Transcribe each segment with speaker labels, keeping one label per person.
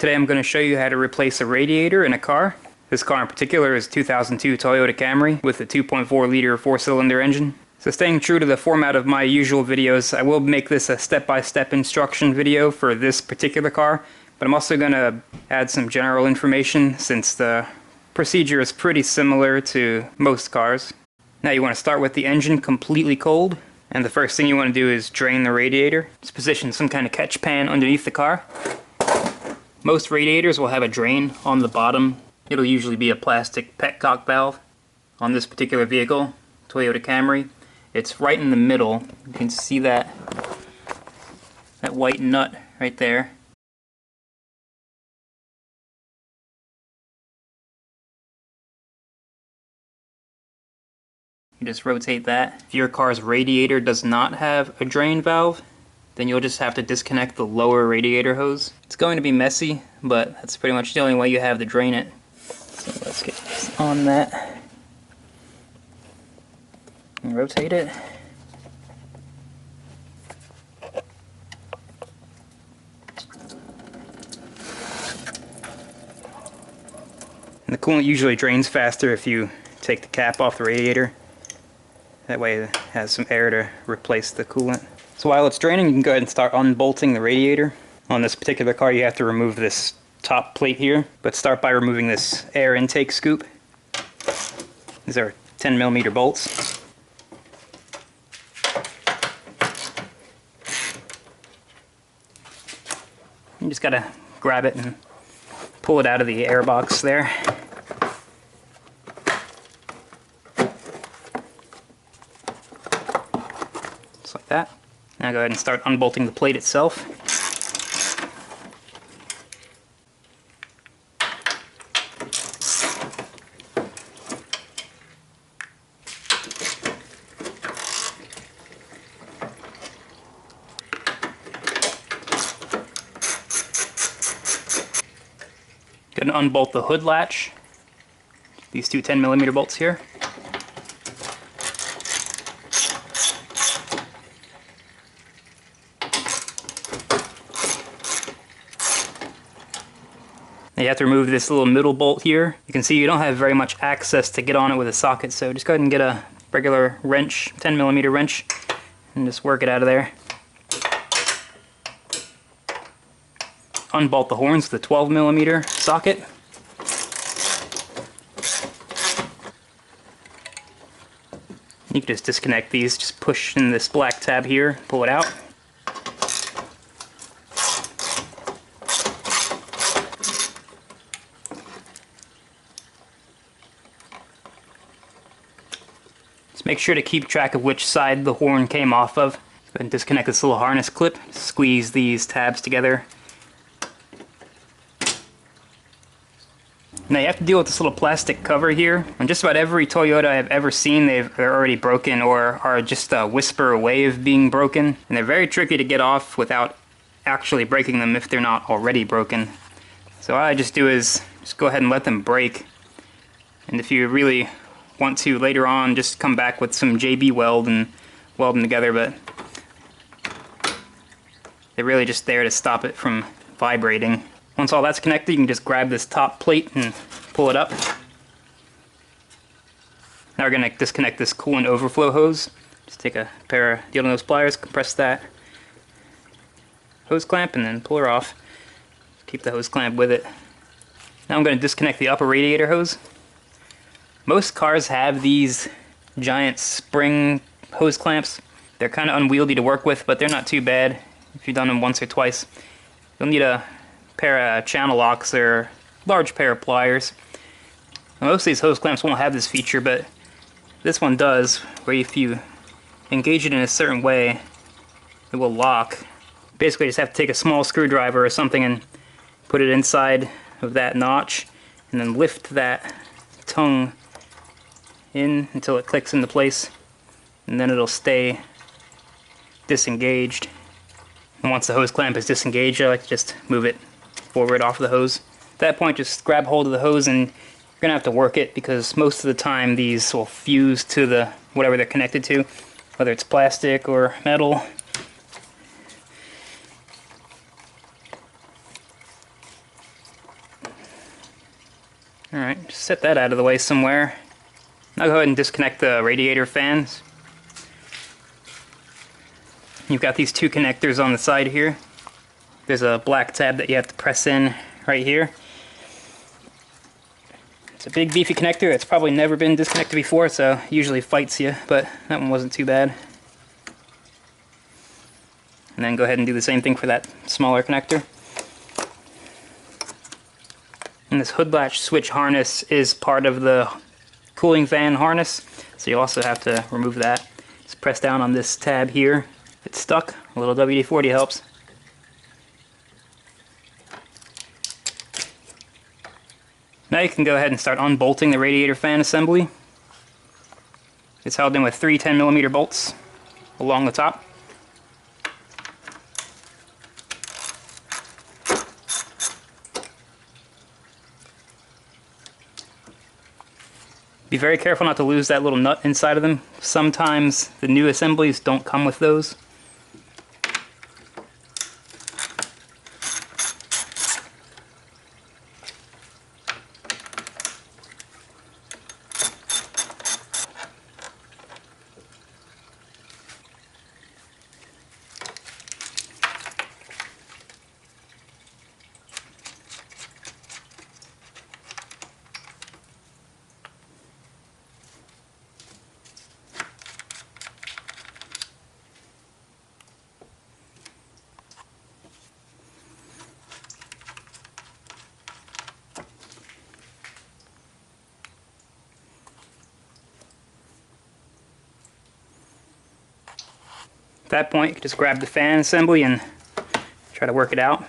Speaker 1: Today I'm going to show you how to replace a radiator in a car. This car in particular is a 2002 Toyota Camry with a 2.4 liter 4-cylinder engine. So staying true to the format of my usual videos, I will make this a step-by-step instruction video for this particular car, but I'm also going to add some general information since the procedure is pretty similar to most cars. Now you want to start with the engine completely cold, and the first thing you want to do is drain the radiator. Just position some kind of catch pan underneath the car. Most radiators will have a drain on the bottom. It'll usually be a plastic petcock valve. On this particular vehicle, Toyota Camry, it's right in the middle. You can see that white nut right there. You just rotate that. If your car's radiator does not have a drain valve, then you'll just have to disconnect the lower radiator hose. It's going to be messy, but that's pretty much the only way you have to drain it. So let's get this on that. And rotate it. And the coolant usually drains faster if you take the cap off the radiator. That way it has some air to replace the coolant. So while it's draining, you can go ahead and start unbolting the radiator. On this particular car, you have to remove this top plate here, but start by removing this air intake scoop. These are 10mm bolts. You just gotta grab it and pull it out of the air box there. Just like that. Now go ahead and start unbolting the plate itself. Go ahead and unbolt the hood latch. These two 10mm bolts here. You have to remove this little middle bolt here. You can see you don't have very much access to get on it with a socket, so just go ahead and get a regular wrench, 10mm wrench, and just work it out of there. Unbolt the horns with a 12mm socket. You can just disconnect these, just push in this black tab here, pull it out. Make sure to keep track of which side the horn came off of. Go ahead and disconnect this little harness clip. Squeeze these tabs together. Now you have to deal with this little plastic cover here. On just about every Toyota I've ever seen, they're already broken or are just a whisper away of being broken. And they're very tricky to get off without actually breaking them if they're not already broken. So what I just do is just go ahead and let them break. And if you really want to later on, just come back with some JB weld and weld them together, but they're really just there to stop it from vibrating. Once all that's connected, you can just grab this top plate and pull it up. Now we're going to disconnect this coolant overflow hose. Just take a pair of needle nose pliers, compress that hose clamp, and then pull her off. Keep the hose clamp with it. Now I'm going to disconnect the upper radiator hose. Most cars have these giant spring hose clamps. They're kind of unwieldy to work with, but they're not too bad if you've done them once or twice. You'll need a pair of channel locks or a large pair of pliers. Now, most of these hose clamps won't have this feature, but this one does, where if you engage it in a certain way, it will lock. Basically, you just have to take a small screwdriver or something and put it inside of that notch, and then lift that tongue in until it clicks into place, and then it'll stay disengaged. And once the hose clamp is disengaged, I like to just move it forward off the hose. At that point, just grab hold of the hose, and you're gonna have to work it because most of the time these will fuse to the whatever they're connected to, whether it's plastic or metal. Alright, just set that out of the way somewhere. Now go ahead and disconnect the radiator fans. You've got these two connectors on the side here. There's a black tab that you have to press in right here. It's a big beefy connector that's probably never been disconnected before, so usually fights you, but that one wasn't too bad. And then go ahead and do the same thing for that smaller connector. And this hood latch switch harness is part of the cooling fan harness, so you also have to remove that. Just press down on this tab here. If it's stuck, a little WD-40 helps. Now you can go ahead and start unbolting the radiator fan assembly. It's held in with three 10mm bolts along the top. Be very careful not to lose that little nut inside of them. Sometimes the new assemblies don't come with those. At that point, you can just grab the fan assembly and try to work it out.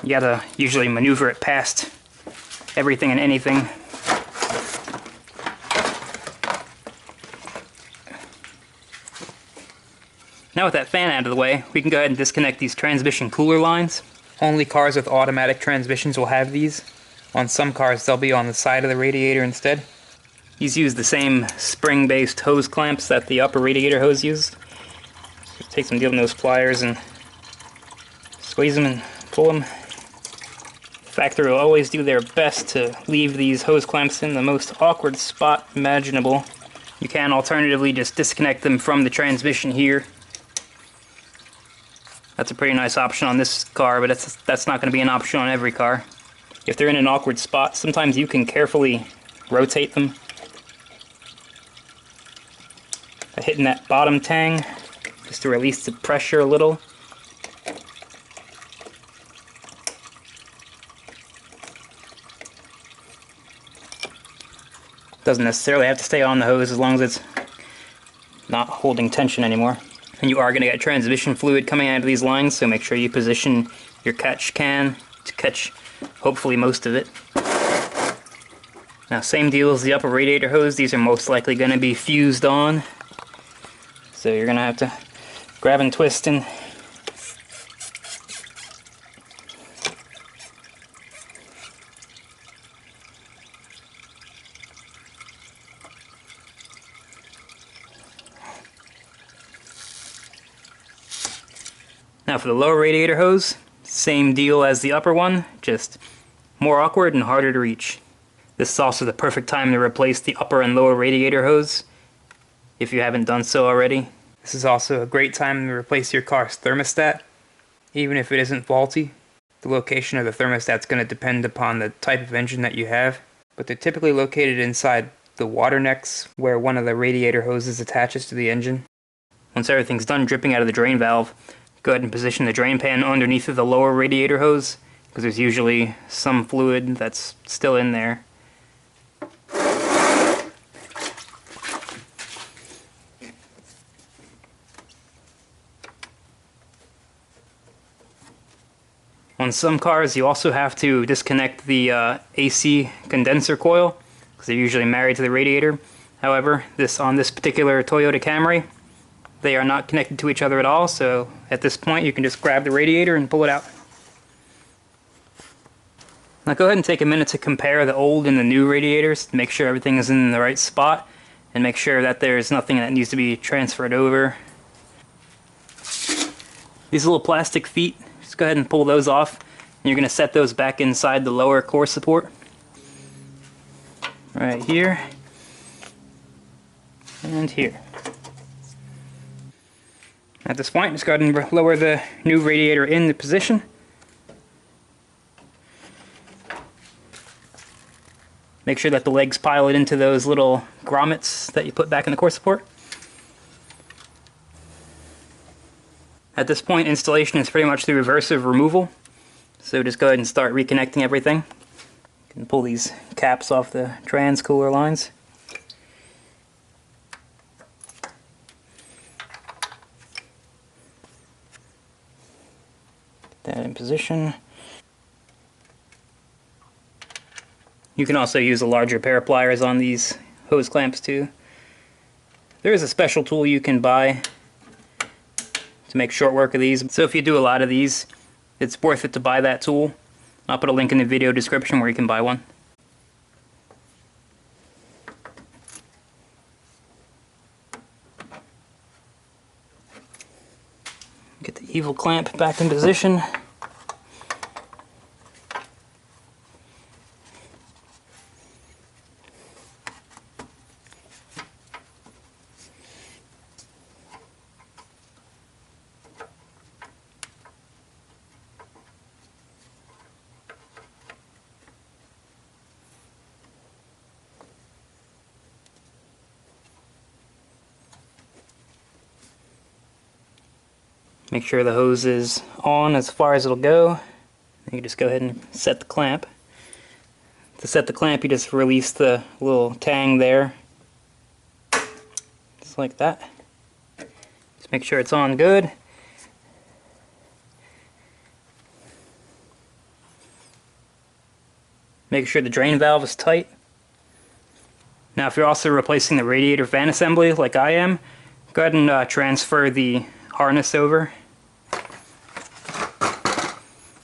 Speaker 1: You gotta usually maneuver it past everything and anything. Now with that fan out of the way, we can go ahead and disconnect these transmission cooler lines. Only cars with automatic transmissions will have these. On some cars, they'll be on the side of the radiator instead. These use the same spring-based hose clamps that the upper radiator hose uses. Just take some deal nose pliers and squeeze them and pull them. The factory will always do their best to leave these hose clamps in the most awkward spot imaginable. You can alternatively just disconnect them from the transmission here. That's a pretty nice option on this car, but that's not going to be an option on every car. If they're in an awkward spot, sometimes you can carefully rotate them. Hitting that bottom tang just to release the pressure a little. Doesn't necessarily have to stay on the hose as long as it's not holding tension anymore. And you are going to get transmission fluid coming out of these lines, so make sure you position your catch can to catch hopefully most of it. Now same deal as the upper radiator hose, these are most likely going to be fused on. So you're going to have to grab and twist and now for the lower radiator hose, same deal as the upper one, just more awkward and harder to reach. This is also the perfect time to replace the upper and lower radiator hose if you haven't done so already. This is also a great time to replace your car's thermostat, even if it isn't faulty. The location of the thermostat is going to depend upon the type of engine that you have, but they're typically located inside the water necks where one of the radiator hoses attaches to the engine. Once everything's done dripping out of the drain valve, go ahead and position the drain pan underneath of the lower radiator hose, because there's usually some fluid that's still in there. On some cars, you also have to disconnect the AC condenser coil, because they're usually married to the radiator. However, on this particular Toyota Camry, they are not connected to each other at all, so at this point you can just grab the radiator and pull it out. Now go ahead and take a minute to compare the old and the new radiators to make sure everything is in the right spot, and make sure that there's nothing that needs to be transferred over. These little plastic feet, just go ahead and pull those off. You're going to set those back inside the lower core support. Right here. And here. At this point, just go ahead and lower the new radiator into position. Make sure that the legs pilot into those little grommets that you put back in the core support. At this point, installation is pretty much the reverse of removal. So just go ahead and start reconnecting everything. You can pull these caps off the trans cooler lines. Get that in position. You can also use a larger pair of pliers on these hose clamps too. There is a special tool you can buy to make short work of these. So if you do a lot of these, it's worth it to buy that tool. I'll put a link in the video description where you can buy one. Get the evil clamp back in position. Make sure the hose is on as far as it'll go. You can just go ahead and set the clamp. To set the clamp, you just release the little tang there. Just like that. Just make sure it's on good. Make sure the drain valve is tight. Now if you're also replacing the radiator fan assembly like I am, go ahead and transfer the harness over.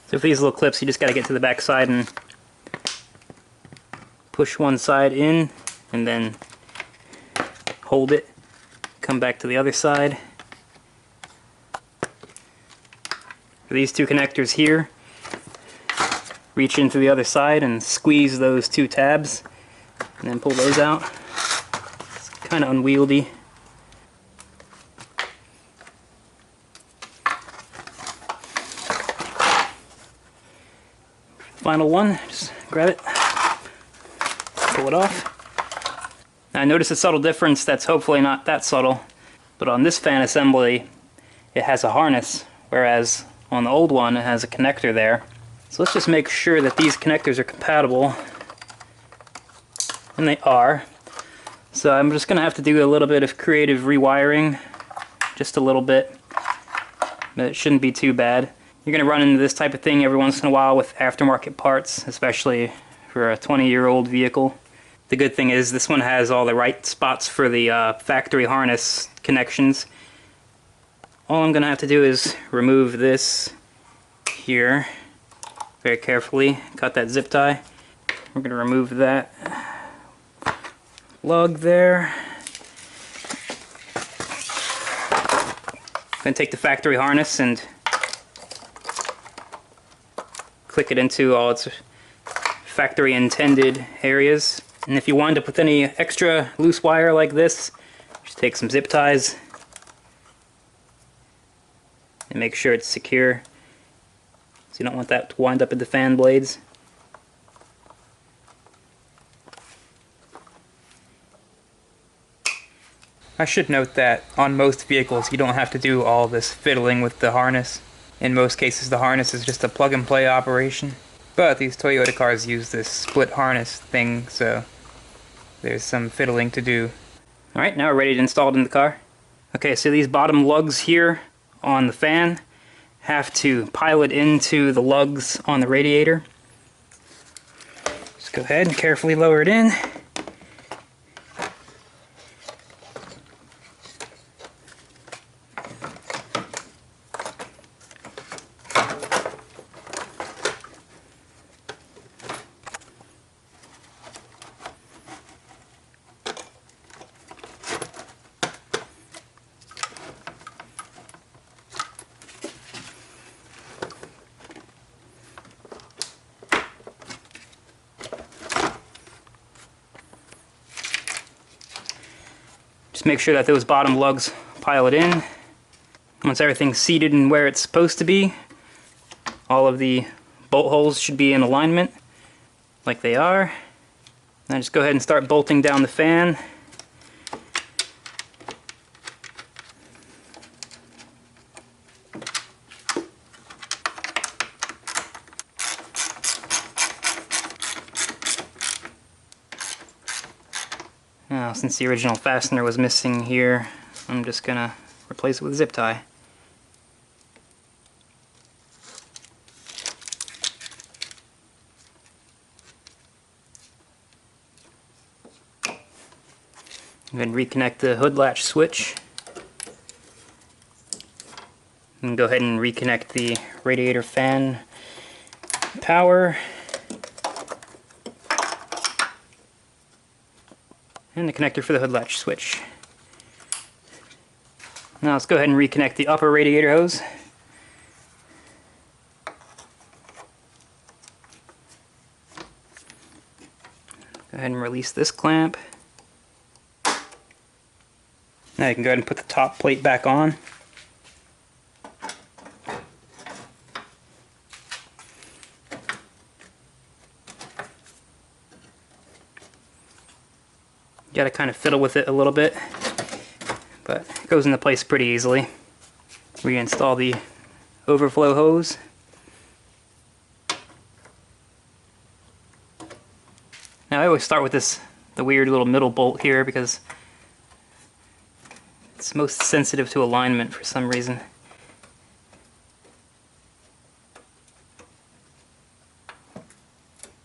Speaker 1: So with these little clips, you just got to get to the back side and push one side in and then hold it, come back to the other side. For these two connectors here, reach into the other side and squeeze those two tabs and then pull those out. It's kind of unwieldy. Final one, just grab it, pull it off. Now notice a subtle difference that's hopefully not that subtle, but on this fan assembly it has a harness, whereas on the old one it has a connector there. So let's just make sure that these connectors are compatible, and they are. So I'm just going to have to do a little bit of creative rewiring, just a little bit, but it shouldn't be too bad. You're going to run into this type of thing every once in a while with aftermarket parts, especially for a 20-year-old vehicle. The good thing is this one has all the right spots for the factory harness connections. All I'm going to have to do is remove this here very carefully, cut that zip tie. We're going to remove that lug there. Then take the factory harness and click it into all its factory intended areas. And if you wind up with any extra loose wire like this, just take some zip ties and make sure it's secure. So you don't want that to wind up in the fan blades. I should note that on most vehicles you don't have to do all this fiddling with the harness. In most cases the harness is just a plug and play operation. But these Toyota cars use this split harness thing, so there's some fiddling to do. Alright, now we're ready to install it in the car. Okay, so these bottom lugs here on the fan have to pilot into the lugs on the radiator. Just go ahead and carefully lower it in. Just make sure that those bottom lugs pile it in. Once everything's seated and where it's supposed to be, all of the bolt holes should be in alignment, like they are. Now just go ahead and start bolting down the fan. Now, since the original fastener was missing here, I'm just gonna replace it with a zip tie. Then reconnect the hood latch switch. And go ahead and reconnect the radiator fan power. And the connector for the hood latch switch. Now let's go ahead and reconnect the upper radiator hose. Go ahead and release this clamp. Now you can go ahead and put the top plate back on. You gotta kind of fiddle with it a little bit, but it goes into place pretty easily. Reinstall the overflow hose. Now I always start with the weird little middle bolt here because it's most sensitive to alignment for some reason.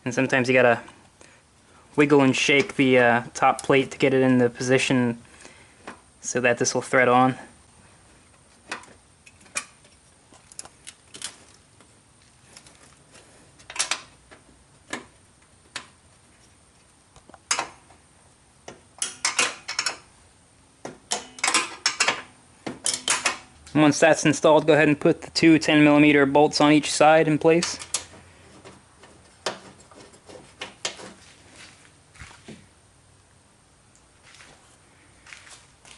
Speaker 1: And sometimes you gotta wiggle and shake the top plate to get it in the position so that this will thread on. And once that's installed, go ahead and put the two 10mm bolts on each side in place.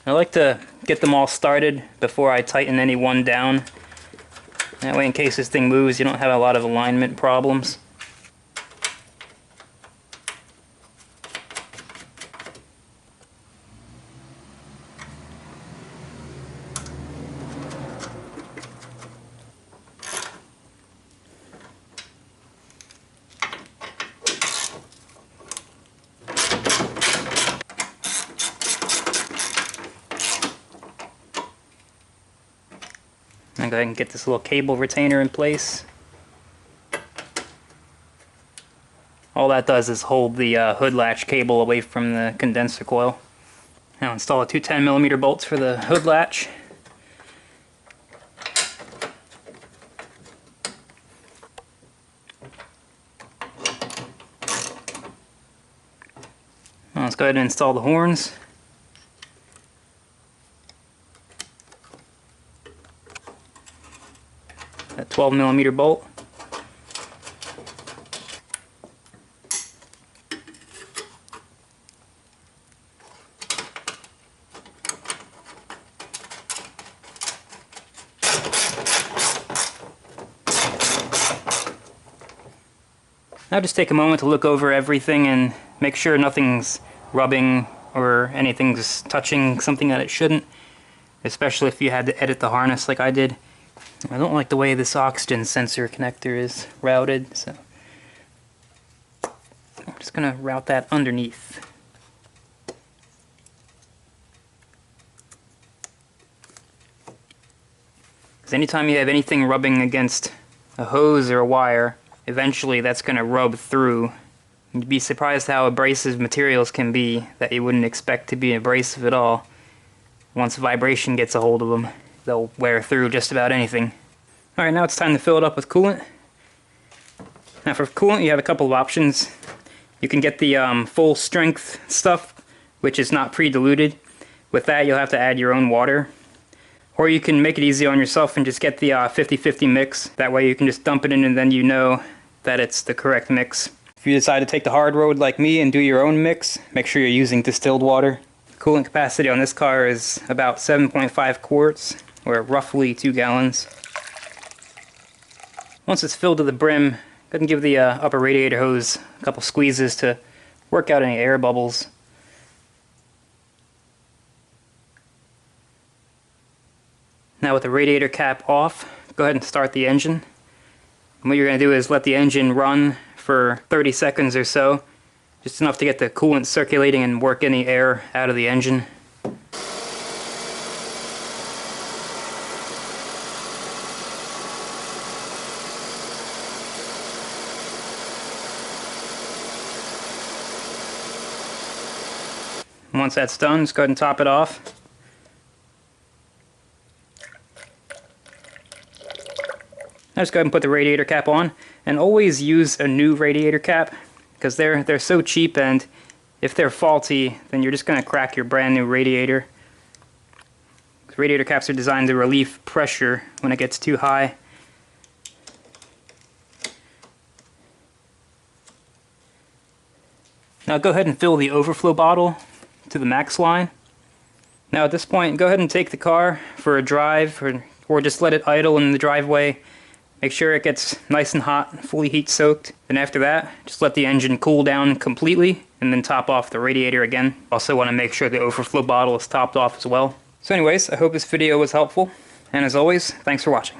Speaker 1: I like to get them all started before I tighten any one down. That way, in case this thing moves, you don't have a lot of alignment problems. Now go ahead and get this little cable retainer in place. All that does is hold the hood latch cable away from the condenser coil. Now install the two 10mm bolts for the hood latch. Now let's go ahead and install the horns. That 12mm bolt. Now just take a moment to look over everything and make sure nothing's rubbing or anything's touching something that it shouldn't, especially if you had to edit the harness like I did. I don't like the way this oxygen sensor connector is routed, so I'm just going to route that underneath. Because anytime you have anything rubbing against a hose or a wire, eventually that's going to rub through. You'd be surprised how abrasive materials can be that you wouldn't expect to be abrasive at all. Once vibration gets a hold of them, they'll wear through just about anything. Alright, now it's time to fill it up with coolant. Now for coolant you have a couple of options. You can get the full strength stuff, which is not pre-diluted. With that you'll have to add your own water. Or you can make it easy on yourself and just get the 50-50 mix. That way you can just dump it in and then you know that it's the correct mix. If you decide to take the hard road like me and do your own mix, make sure you're using distilled water. Coolant capacity on this car is about 7.5 quarts, or roughly 2 gallons. Once it's filled to the brim, go ahead and give the upper radiator hose a couple squeezes to work out any air bubbles. Now with the radiator cap off, go ahead and start the engine. And what you're going to do is let the engine run for 30 seconds or so, just enough to get the coolant circulating and work any air out of the engine. And once that's done, just go ahead and top it off. Now just go ahead and put the radiator cap on, and always use a new radiator cap, because they're so cheap, and if they're faulty, then you're just going to crack your brand new radiator. Radiator caps are designed to relieve pressure when it gets too high. Now go ahead and fill the overflow bottle to the max line. Now at this point, go ahead and take the car for a drive, or just let it idle in the driveway. Make sure it gets nice and hot, fully heat soaked. Then after that, just let the engine cool down completely and then top off the radiator again. Also want to make sure the overflow bottle is topped off as well. So anyways, I hope this video was helpful. And as always, thanks for watching.